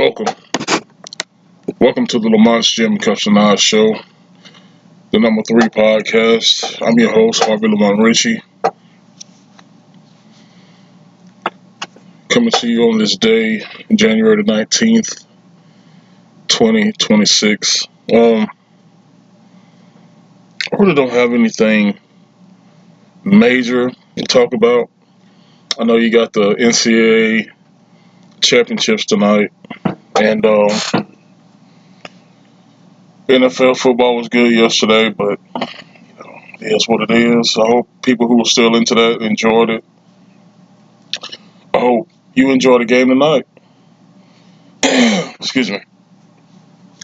Welcome. Welcome to the Lamonts Gym Customized Show, the number 3 podcast. I'm your host, Harvey Lamont Ritchie, coming to you on this day, January the 19th, 2026. I really don't have anything major to talk about. I know you got the NCAA championships tonight, and NFL football was good yesterday, but it is what it is. I hope people who were still into that enjoyed it. I hope you enjoy the game tonight. Excuse me.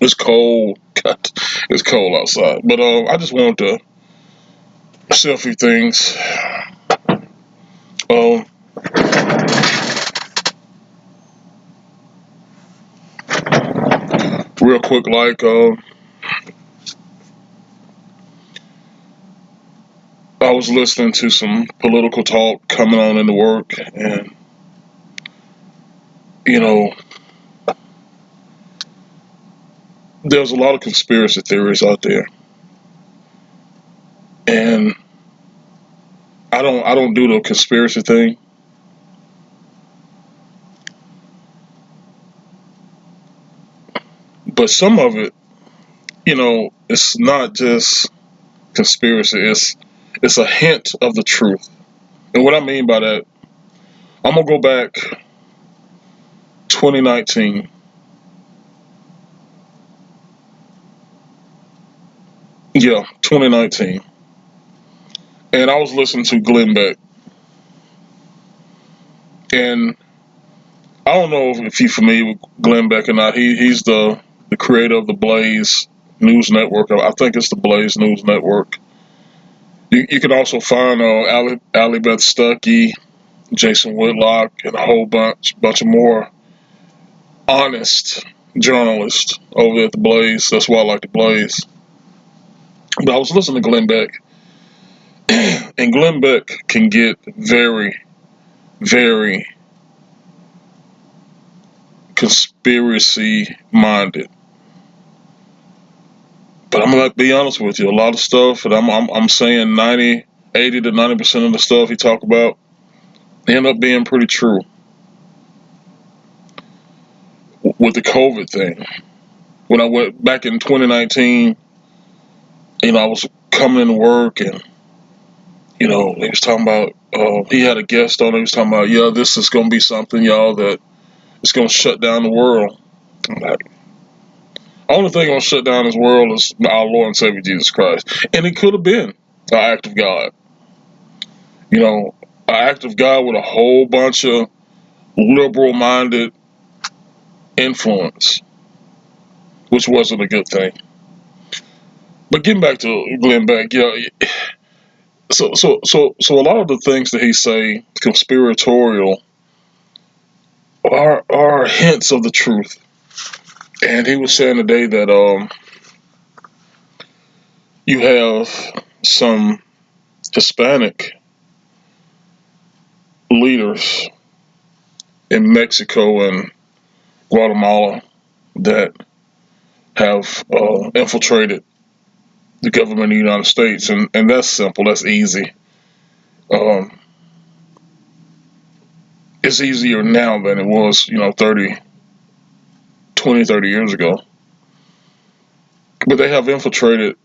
It's cold. God, it's cold outside. But I just wanted to say a few things. Um, Real quick, I was listening to some political talk coming on into work, and you know, there's a lot of conspiracy theories out there, and I don't do the conspiracy thing. But some of it, it's not just conspiracy. It's a hint of the truth. And what I mean by that, I'm gonna go back 2019. Yeah, 2019. And I was listening to Glenn Beck. And I don't know if you're familiar with Glenn Beck or not. He's the creator of the Blaze News Network. I think it's the Blaze News Network. You can also find Allie Beth Stuckey, Jason Whitlock, and a whole bunch of more honest journalists over there at the Blaze. That's why I like the Blaze. But I was listening to Glenn Beck, and Glenn Beck can get very, very conspiracy minded. But I'm gonna be honest with you, a lot of stuff, and I'm saying 80 to 90% of the stuff he talk about end up being pretty true. With the COVID thing, when I went back in 2019, I was coming into work, and he was talking about. He had a guest on. He was talking about, yeah, this is gonna be something, y'all, that it's gonna shut down the world. I'm like, the only thing gonna shut down this world is our Lord and Savior Jesus Christ, and it could have been an act of God. An act of God with a whole bunch of liberal-minded influence, which wasn't a good thing. But getting back to Glenn Beck, so a lot of the things that he say conspiratorial are hints of the truth. And he was saying today that you have some Hispanic leaders in Mexico and Guatemala that have infiltrated the government of the United States, and that's simple. That's easy. Um, it's easier now than it was, 30 years ago. But they have infiltrated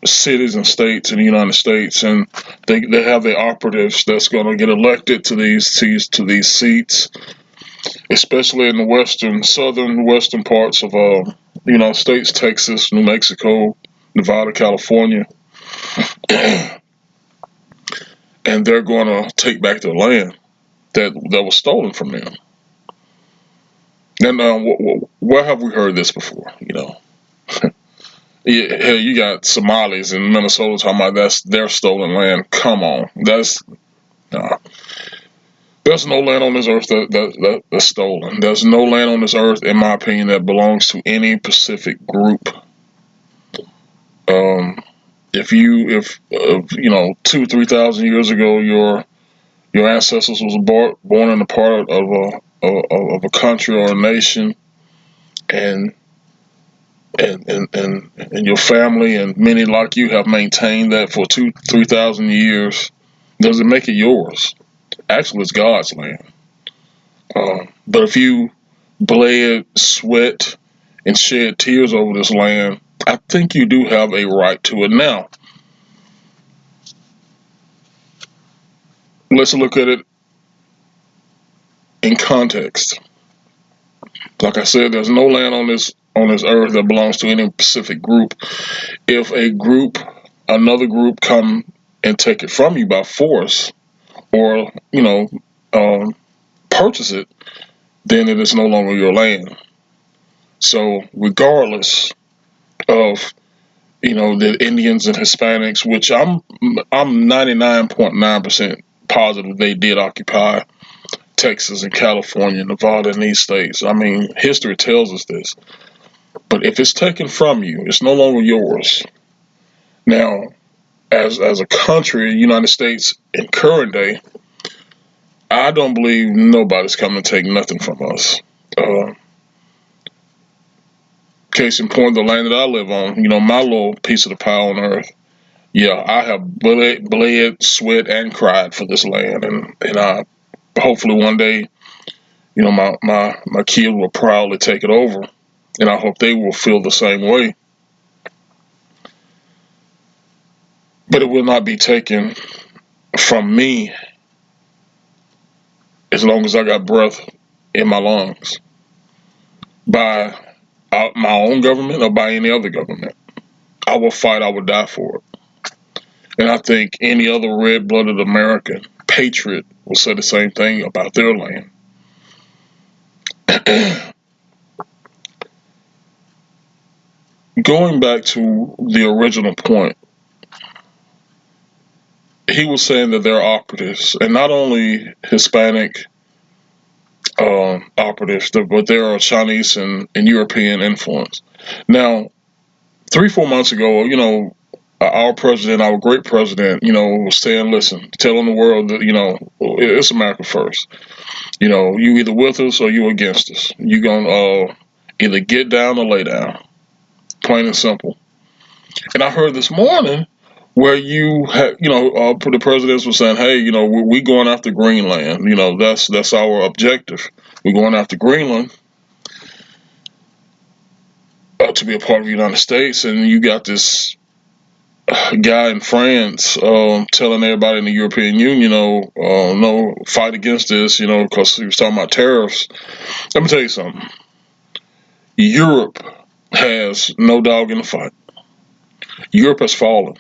cities and states in the United States, and they have the operatives that's going to get elected to these seats, especially in the southern western parts of the United States, Texas, New Mexico, Nevada, California, and they're going to take back the land that was stolen from them. And where have we heard this before? Yeah, hell, you got Somalis in Minnesota talking about that's their stolen land. Come on, there's no land on this earth that's stolen. There's no land on this earth, in my opinion, that belongs to any Pacific group. If 2,000-3,000 years ago, your ancestors was born in a part of of a country or a nation, and and your family and many like you have maintained that for 2-3 thousand years, does it make it yours? Actually, it's God's land. But if you bled, sweat, and shed tears over this land, I think you do have a right to it. Now, let's look at it in context. Like I said, there's no land on this earth that belongs to any specific group. If another group, come and take it from you by force, or um, purchase it, then it is no longer your land. So, regardless of the Indians and Hispanics, which I'm 99.9% positive they did occupy Texas and California, Nevada, and these states. I mean, history tells us this. But if it's taken from you, it's no longer yours. Now, as a country, United States in current day, I don't believe nobody's coming to take nothing from us. Uh, Case in point, the land that I live on, my little piece of the pie on earth. Yeah, I have bled, sweat, and cried for this land, and I hopefully one day, my kid will proudly take it over, and I hope they will feel the same way. But it will not be taken from me as long as I got breath in my lungs by my own government or by any other government. I will fight. I will die for it. And I think any other red-blooded American patriot will say the same thing about their land. Going back to the original point, he was saying that there are operatives, and not only Hispanic operatives, but there are Chinese and European influence. Now, 3-4 months ago, our president, our great president, was saying, listen, telling the world that, it's America first. You either with us or you against us. You gonna either get down or lay down, plain and simple. And I heard this morning where the presidents were saying, hey, we going after Greenland. That's our objective. We're going after Greenland to be a part of the United States. And you got this guy in France telling everybody in the European Union, no, fight against this, because he was talking about tariffs. Let me tell you something. Europe has no dog in the fight. Europe has fallen.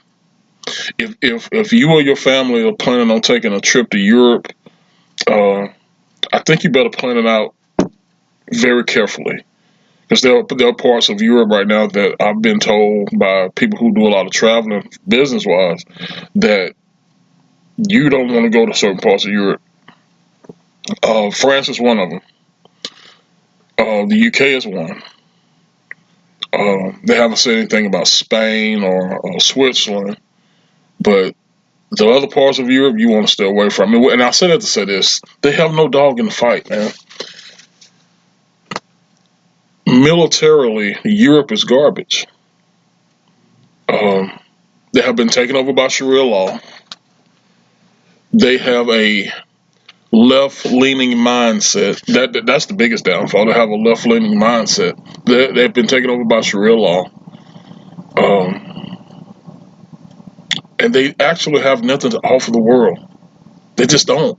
If you or your family are planning on taking a trip to Europe, I think you better plan it out very carefully, because there are parts of Europe right now that I've been told by people who do a lot of traveling business wise that you don't want to go to certain parts of Europe. France is one of them. The UK is one. They haven't said anything about Spain or Switzerland, but the other parts of Europe you want to stay away from. And I said that to say this: they have no dog in the fight, man. Militarily, Europe is garbage. Um, they have been taken over by Sharia law. They have a left-leaning mindset. That's the biggest downfall. They have a left-leaning mindset. They've been taken over by Sharia law, and they actually have nothing to offer the world. They just don't.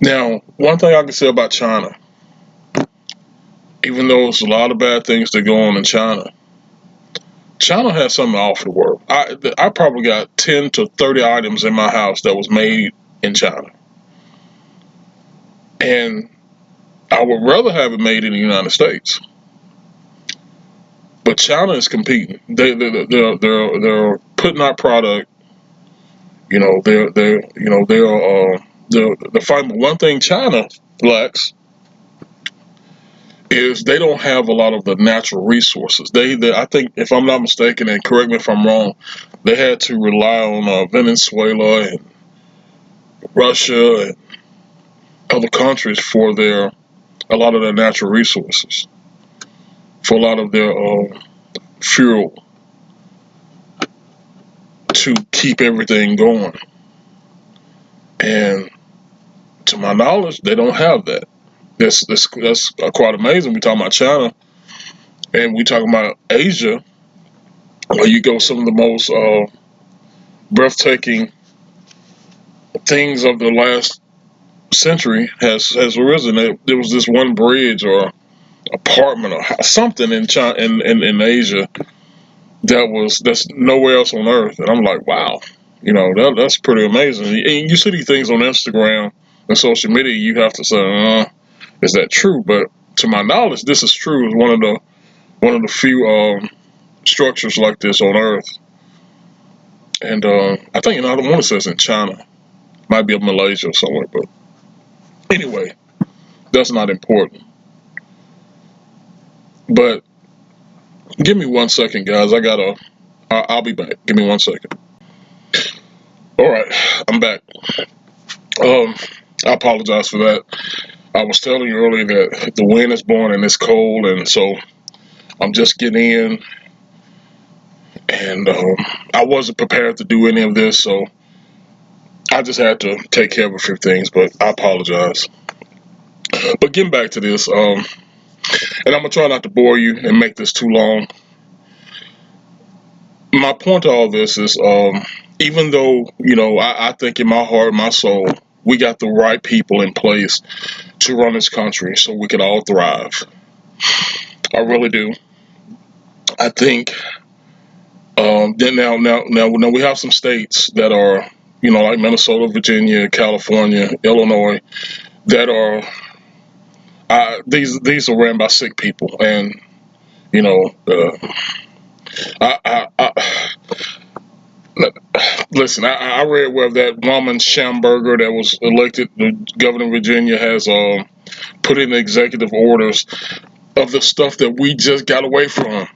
Now, one thing I can say about China, even though there's a lot of bad things that go on in China, China has something to offer the world. I probably got 10 to 30 items in my house that was made in China, and I would rather have it made in the United States. But China is competing. They're putting out product. They're fighting. But one thing China lacks is they don't have a lot of the natural resources. I think, if I'm not mistaken, and correct me if I'm wrong, they had to rely on Venezuela and Russia and other countries for a lot of their natural resources, for a lot of their fuel to keep everything going. And to my knowledge, they don't have that. That's quite amazing. We talk about China and we talk about Asia, where you go some of the most breathtaking things of the last century has arisen. There was this one bridge or apartment or something in China in Asia that's nowhere else on earth, and I'm like, wow, that's pretty amazing. And you see these things on Instagram and social media, you have to say, is that true? But to my knowledge, this is true. It's one of the few structures like this on earth, and I think I don't want to say it's in China, might be in Malaysia or somewhere, but anyway, that's not important. But give me 1 second, guys. I'll be back. Give me 1 second. All right, I'm back. Um, I apologize for that. I was telling you earlier that the wind is blowing and it's cold, and so I'm just getting in, and I wasn't prepared to do any of this, so I just had to take care of a few things. But I apologize. But getting back to this, and I'm gonna try not to bore you and make this too long. My point to all this is, even though I think in my heart, my soul, we got the right people in place to run this country, so we can all thrive. I really do. I think then now we have some states that are, like Minnesota, Virginia, California, Illinois, that are these are ran by sick people, and you know, I listen. I read where that woman Schamberger that was elected the governor of Virginia has put in executive orders of the stuff that we just got away from.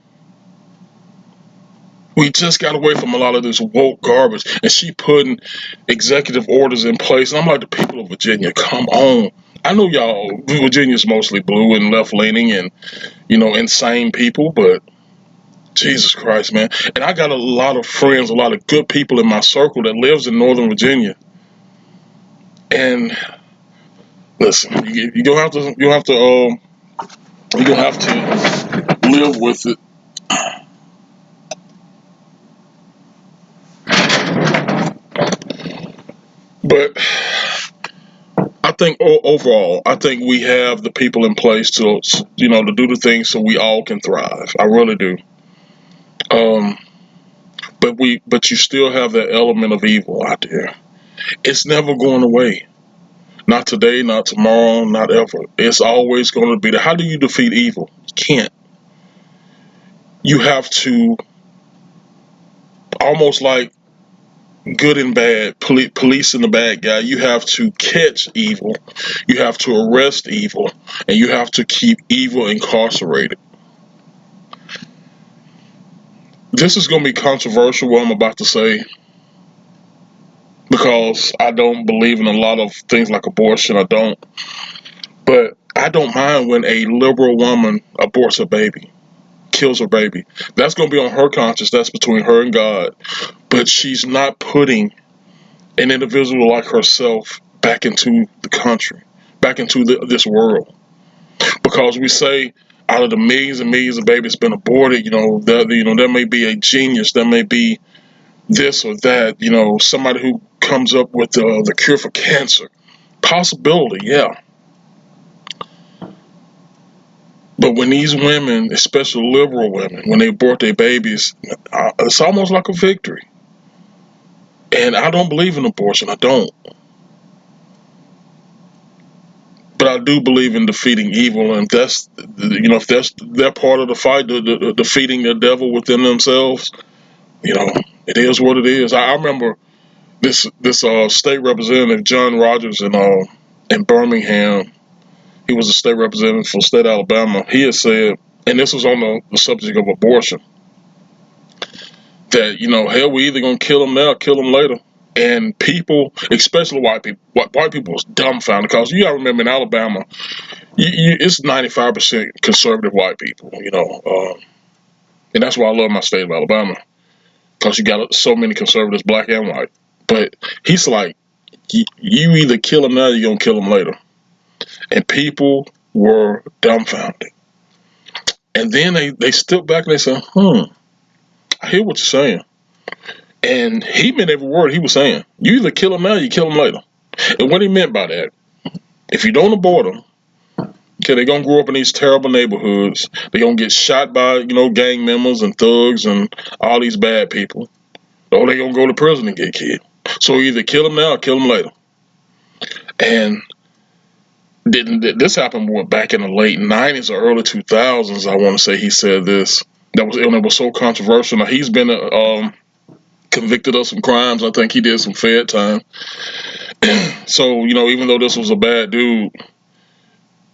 We just got away from a lot of this woke garbage, and she putting executive orders in place. And I'm like, the people of Virginia, come on. I know y'all, Virginia's mostly blue and left leaning and, insane people, but Jesus Christ, man. And I got a lot of friends, a lot of good people in my circle that lives in Northern Virginia. And listen, you don't have to, you don't have to live with it. But I think overall, I think we have the people in place to do the things so we all can thrive. I really do. Um, but you still have that element of evil out there. It's never going away. Not today, not tomorrow, not ever. It's always going to be there. How do you defeat evil? You can't. You have to almost like good and bad, police and the bad guy. You have to catch evil. You have to arrest evil, and you have to keep evil incarcerated. This is going to be controversial, what I'm about to say, because I don't believe in a lot of things like abortion. I don't. But I don't mind when a liberal woman aborts a baby, kills her baby. That's going to be on her conscience. That's between her and God. But she's not putting an individual like herself back into the country, back into this world. Because we say out of the millions and millions of babies been aborted, there may be a genius, there may be this or that, somebody who comes up with the cure for cancer. Possibility, yeah. But when these women, especially liberal women, when they abort their babies, it's almost like a victory. And I don't believe in abortion. I don't. But I do believe in defeating evil, and if that's their part of the fight, defeating the devil within themselves, it is what it is. I remember this state representative John Rogers in Birmingham. He was a state representative for state Alabama. He had said, and this was on the subject of abortion, that hell, we either gonna kill them now or kill them later. And people, especially white people was dumbfounded because you got to remember in Alabama, it's 95% conservative white people, and that's why I love my state of Alabama because you got so many conservatives, black and white. But he's like, you either kill him now, or you're gonna kill him later, and people were dumbfounded. And then they stepped back and they said, I hear what you're saying. And he meant every word he was saying. You either kill him now, or you kill him later. And what he meant by that, if you don't abort them, okay, they're gonna grow up in these terrible neighborhoods. They're gonna get shot by, gang members and thugs and all these bad people. Or they're gonna go to prison and get killed. So either kill them now or kill them later. And this happened back in the late '90s or early 2000s. I want to say he said this. It was so controversial. Now he's been convicted of some crimes. I think he did some Fed time. So even though this was a bad dude,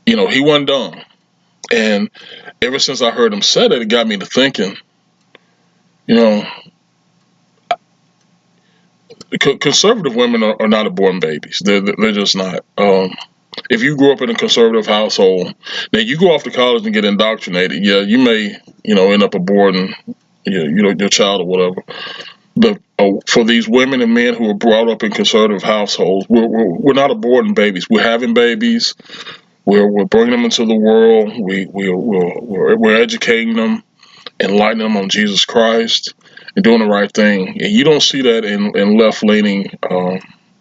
he wasn't dumb. And ever since I heard him say that, it got me to thinking. Conservative women are not aborting babies. They're just not. If you grew up in a conservative household, now you go off to college and get indoctrinated. Yeah, you may end up aborting your child or whatever. But for these women and men who are brought up in conservative households, we're not aborting babies. We're having babies. We're bringing them into the world. We're educating them, enlightening them on Jesus Christ, and doing the right thing. And you don't see that in left-leaning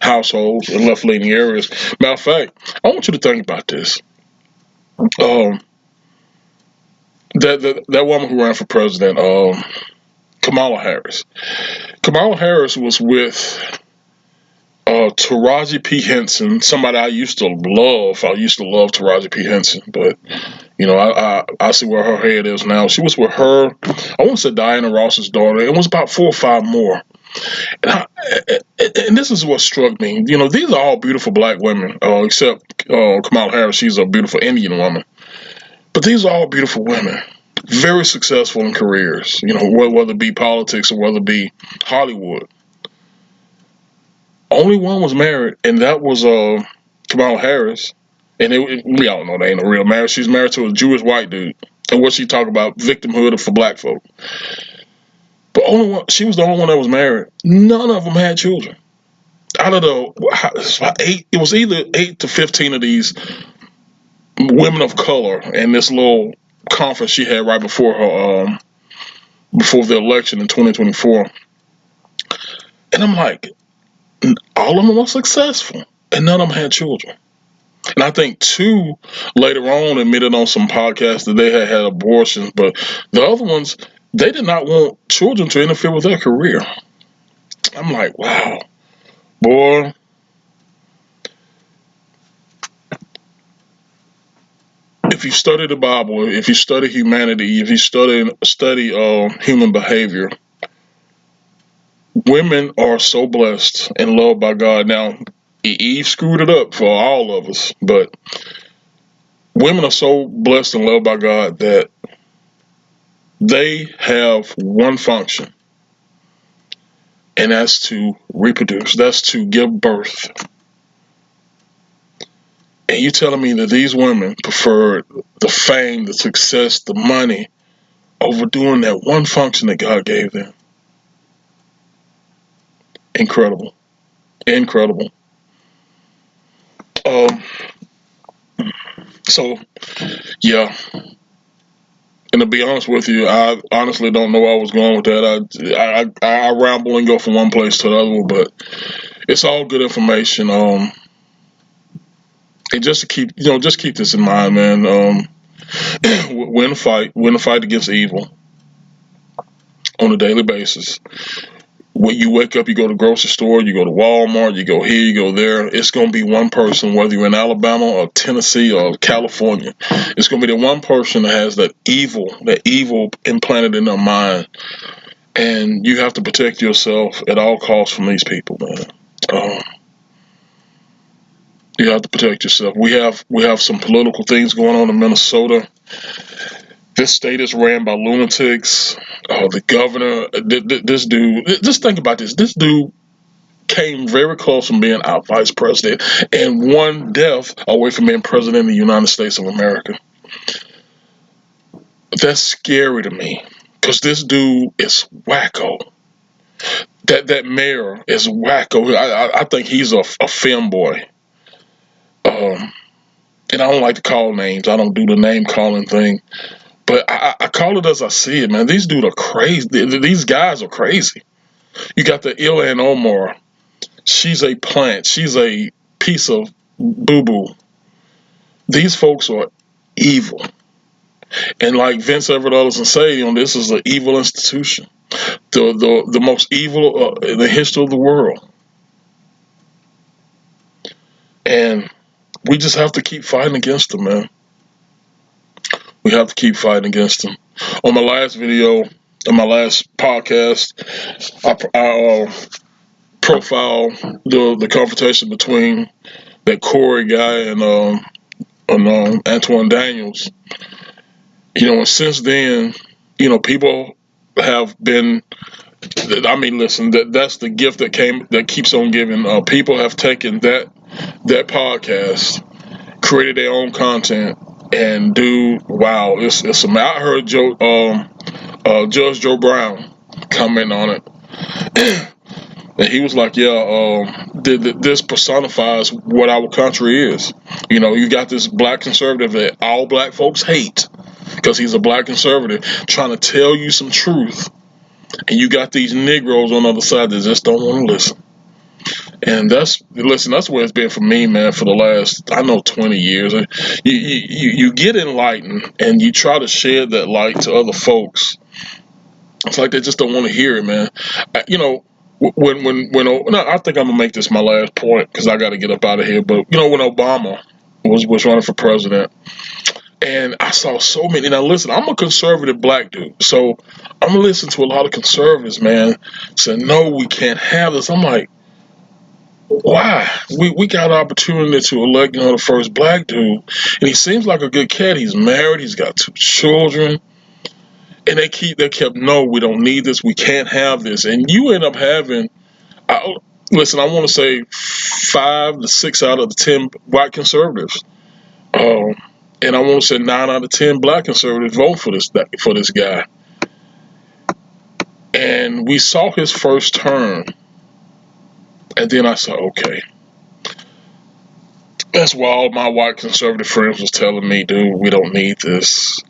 households and left-leaning areas. Matter of fact, I want you to think about this. That woman who ran for president, Kamala Harris. Kamala Harris was with Taraji P. Henson, somebody I used to love. I used to love Taraji P. Henson, but I see where her head is now. She was with her. I want to say Diana Ross's daughter. It was about 4 or 5 more. And this is what struck me. These are all beautiful black women, except Kamala Harris. She's a beautiful Indian woman. But these are all beautiful women, very successful in careers. Whether it be politics or whether it be Hollywood. Only one was married, and that was Kamala Harris. And we all know that ain't a real marriage. She's married to a Jewish white dude. And what she talk about, victimhood for black folk. But she was the only one that was married. None of them had children. Out of the 8, it was either 8 to 15 of these women of color in this little conference she had right before her before the election in 2024. And I'm like, all of them were successful, and none of them had children. And I think 2 later on admitted on some podcasts that they had abortions, but the other ones, they did not want children to interfere with their career. I'm like, wow, boy. If you study the Bible, if you study humanity, if you study human behavior, women are so blessed and loved by God. Now, Eve screwed it up for all of us, but women are so blessed and loved by God that they have one function, and that's to reproduce. That's to give birth. And you telling me that these women preferred the fame, the success, the money over doing that one function that God gave them? Incredible. Incredible. So, yeah. And to be honest with you, I honestly don't know where I was going with that. I ramble and go from one place to another, but it's all good information. And just to keep, just keep this in mind, man. Win the fight against evil on a daily basis. When you wake up, you go to the grocery store, you go to Walmart, you go here, you go there. It's going to be one person, whether you're in Alabama or Tennessee or California. It's going to be the one person that has that evil implanted in their mind. And you have to protect yourself at all costs from these people, man. You have to protect yourself. We have some political things going on in Minnesota. This state is ran by lunatics. The governor, this dude. Just think about this. This dude came very close from being our vice president and one death away from being president of the United States of America. That's scary to me because this dude is wacko. That mayor is wacko. I think he's a femboy. And I don't like to call names. I don't do the name calling thing. But I call it as I see it, man. These dudes are crazy. These guys are crazy. You got the Ilhan Omar. She's a plant. She's a piece of boo boo. These folks are evil. And like Vince Everett Ellison say, this is an evil institution. The most evil in the history of the world. And we just have to keep fighting against them, man. We have to keep fighting against them. On my last video, on my last podcast, I profile the confrontation between that Corey guy and Antoine Daniels. And since then, people have been. I mean, listen, that's the gift that keeps on giving. People have taken that podcast, created their own content, and wow, it's amazing. I heard Judge Joe Brown comment on it. And he was like, yeah, this personifies what our country is. You got this black conservative that all black folks hate because he's a black conservative trying to tell you some truth. And you got these Negroes on the other side that just don't want to listen. And that's where it's been for me, man, for the last, 20 years. You get enlightened and you try to shed that light to other folks. It's like they just don't want to hear it, man. I think I'm gonna make this my last point because I got to get up out of here. But when Obama was running for president, and I saw so many. Now listen, I'm a conservative black dude, so I'm gonna listen to a lot of conservatives, man, saying no, we can't have this. I'm like, why? We got an opportunity to elect the first black dude, and he seems like a good cat. He's married. He's got 2 children. And they kept, no, we don't need this. We can't have this. And you end up having, listen, I want to say 5 to 6 out of the 10 white conservatives. And I want to say 9 out of 10 black conservatives vote for this guy. And we saw his first term. And then I said, okay. That's why all my white conservative friends was telling me, dude, we don't need this.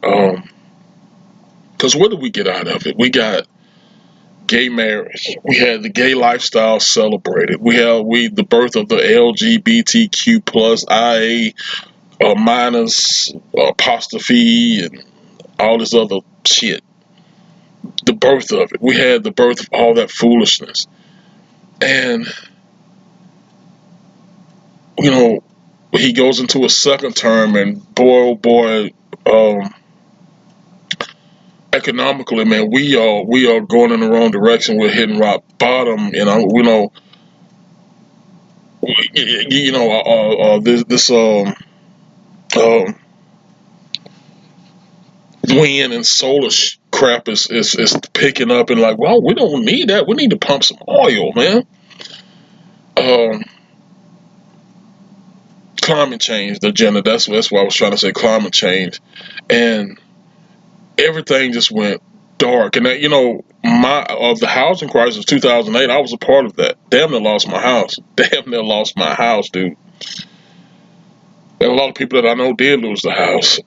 Because what did we get out of it? We got gay marriage. We had the gay lifestyle celebrated. We had the birth of the LGBTQ plus IA minus apostrophe and all this other shit. The birth of it. We had the birth of all that foolishness. And, he goes into a second term and boy, oh boy, economically, man, we are going in the wrong direction. We're hitting rock bottom. This wind and solar crap is picking up and like, well, we don't need that. We need to pump some oil, man. Climate change, the agenda. That's what I was trying to say. Climate change, and everything just went dark. And the housing crisis of 2008, I was a part of that. Damn near lost my house. Damn near lost my house, dude. And a lot of people that I know did lose the house.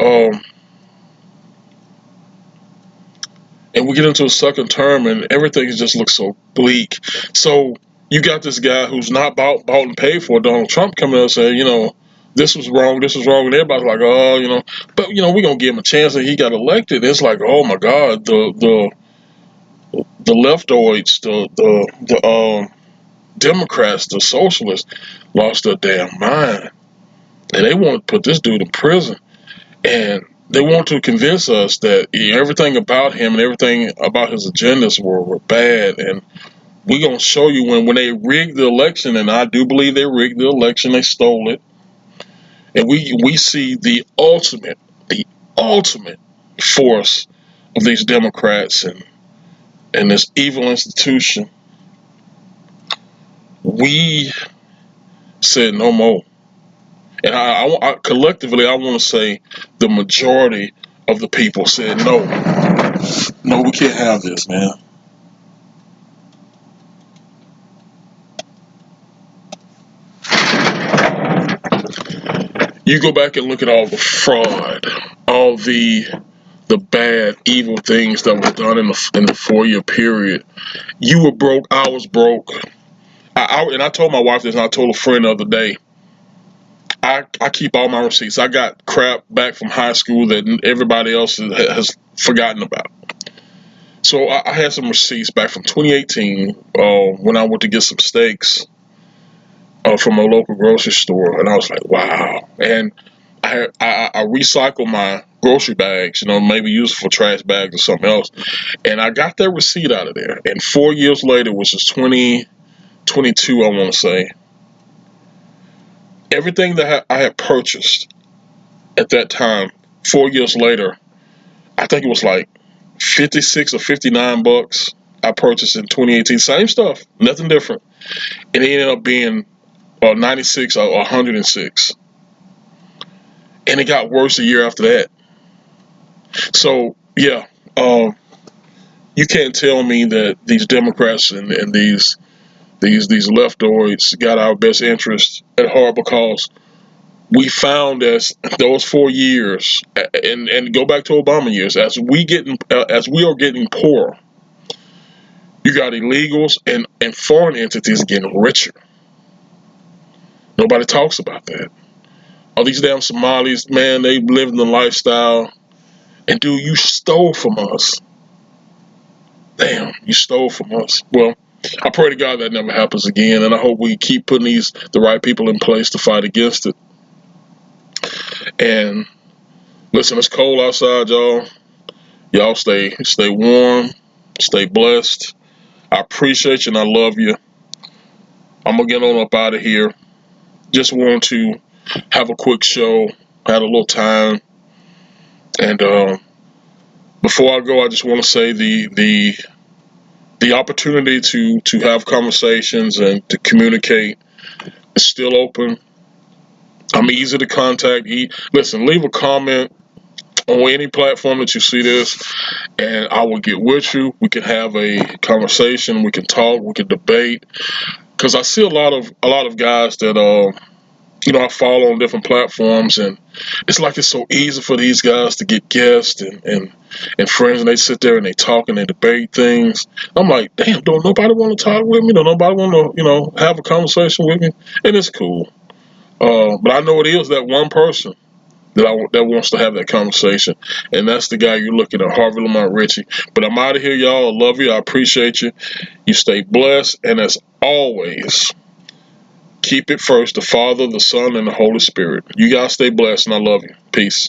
And we get into a second term, and everything just looks so bleak. So you got this guy who's not bought and paid for, Donald Trump, coming out and saying, this was wrong, and everybody's like, oh, but we're gonna give him a chance, and he got elected. It's like, oh my God, the leftoids, the Democrats, the socialists lost their damn mind, and they want to put this dude in prison, and they want to convince us that everything about him and everything about his agendas were bad, and we're gonna show you when they rigged the election, and I do believe they rigged the election, they stole it, and we see the ultimate force of these Democrats and this evil institution we said no more. And I collectively, I want to say the majority of the people said no, no, we can't have this, man. You go back and look at all the fraud, all the bad, evil things that were done in the 4 year period. You were broke, I was broke. And I told my wife this, and I told a friend the other day. I keep all my receipts. I got crap back from high school that everybody else has forgotten about. So I had some receipts back from 2018 when I went to get some steaks from a local grocery store, and I was like, wow. And I recycle my grocery bags, maybe use it for trash bags or something else. And I got that receipt out of there. And 4 years later, which is 2022, I want to say, everything that I had purchased at that time, 4 years later, I think it was like 56 or 59 bucks I purchased in 2018. Same stuff, nothing different. And it ended up being 96 or 106. And it got worse a year after that. So, yeah, you can't tell me that these Democrats and these leftoids got our best interests at heart, because we found as those 4 years, and go back to Obama years, as we are getting poorer, you got illegals and foreign entities getting richer. Nobody talks about that. All these damn Somalis, man, they live in the lifestyle. And dude, you stole from us. Damn, you stole from us. Well, I pray to God that never happens again, and I hope we keep putting the right people in place to fight against it. And listen, it's cold outside, y'all. Y'all stay warm, stay blessed. I appreciate you and I love you. I'm gonna get on up out of here. Just want to have a quick show. Had a little time, and before I go, I just want to say the opportunity to have conversations and to communicate is still open. I'm easy to contact. Listen, leave a comment on any platform that you see this, and I will get with you. We can have a conversation. We can talk. We can debate. Because I see a lot of guys that I follow on different platforms, and it's like it's so easy for these guys to get guests and friends, and they sit there and they talk and they debate things. I'm like, damn, don't nobody want to talk with me? Don't nobody want to have a conversation with me? And it's cool. But I know it is that one person that wants to have that conversation, and that's the guy you're looking at, Harvey Lamont Ritchie. But I'm out of here, y'all. I love you. I appreciate you. You stay blessed, and as always, keep it first, the Father, the Son, and the Holy Spirit. You guys stay blessed, and I love you. Peace.